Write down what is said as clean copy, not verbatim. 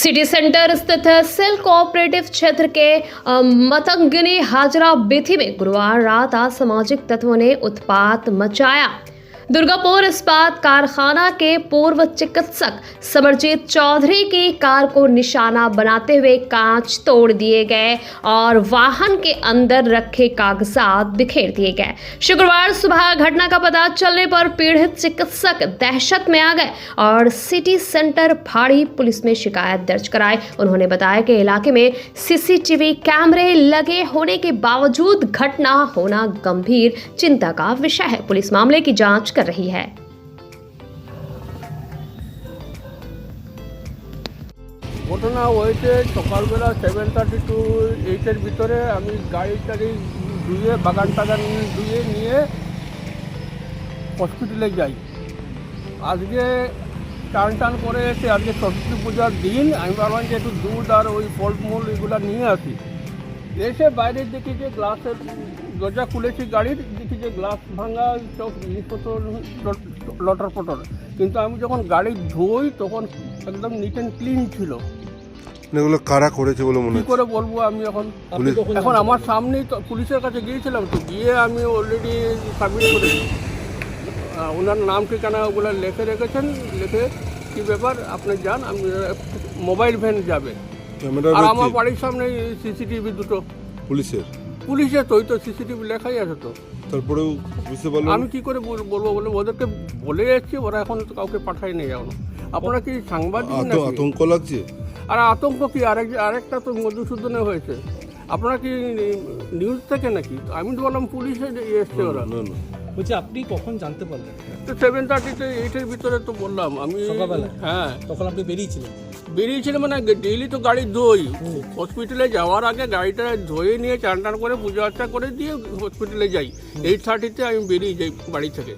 City centre स्थित cell cooperative क्षेत्र के मतंगनी हाजरा बेथी में गुरुवार रात असामाजिक तत्वों ने उत्पात मचाया। दुर्गापुर इस्पात कारखाना के पूर्व चिकित्सक समरजीत चौधरी की कार को निशाना बनाते हुए कांच तोड़ दिए गए और वाहन के अंदर रखे कागजात बिखेर दिए गए। शुक्रवार सुबह घटना का पता चलने पर पीड़ित चिकित्सक दहशत में आ गए और सिटी सेंटर फाड़ी पुलिस में शिकायत दर्ज कराई। उन्होंने बताया कि इलाके में सीसीटीवी कैमरे लगे होने के बावजूद घटना होना गंभीर चिंता का विषय है। पुलिस मामले की जांच कर रही है। ঘটনা হয়েছে সকালবেলা 7:30 টু 8-এর ভিতরে আমি গাড়ি টাড়ি ধুয়ে বাগান টাগান ধুয়ে নিয়ে হসপিটালে যাই। আজকে টান করে এসে আজকে সরস্বতী পূজার দিন আমি ভাবলাম যে একটু দুধ আর ওই ফলমূল এগুলো নিয়ে আসি। এসে বাইরে দেখি যে গ্লাসের দরজা খুলেছি গাড়ির, দেখি যে গ্লাস ভাঙা সব জিনিসপত্র লটর পটর, কিন্তু আমি যখন গাড়ি ধুই তখন একদম নিট অ্যান্ড ক্লিন ছিল। এগুলো কারা করেছে বলে মনে কী করে বলবো আমি এখন আমার সামনেই তো পুলিশের কাছে গিয়েছিলাম, তো গিয়ে আমি অলরেডি সাবমিট করেছি। ওনার নাম ঠিকানা ওগুলো লিখে রেখেছেন, লিখে কী ব্যাপার আপনি যান, আমি মোবাইল ভ্যান যাবে। আর আমার বাড়ির সামনে সিসিটিভি দুটো পুলিশের তো ওই তো সিসিটিভি লেখাই আছে তো। তারপরেও বুঝতে পারলাম আমি কি করে বলবো বলে ওদেরকে বলে যাচ্ছি, ওরা এখন কাউকে পাঠায় নেই এখনো। আপনারা কি সাংবাদিক নাকি? আতঙ্ক লাগছে। আর আতঙ্ক কি আরেকটা তো মধুসূদনে হয়েছে। আপনারা কি নিউজ থেকে নাকি? আমি তো বললাম পুলিশে এসছে ওরা। বলছি আপনি কখন জানতে পারলেন? তো 7:30 8-এর ভিতরে তো বললাম আমি। সকালবেলা? হ্যাঁ, তখন আপনি বেরিয়েছিলেন মানে ডেইলি তো গাড়ি ধোই। হসপিটালে যাওয়ার আগে গাড়িটা ধুয়ে নিয়ে চান করে পুজো আর্চা করে দিয়ে হসপিটালে যাই। 8:30-তে আমি বেরিয়ে যাই বাড়ি থেকে।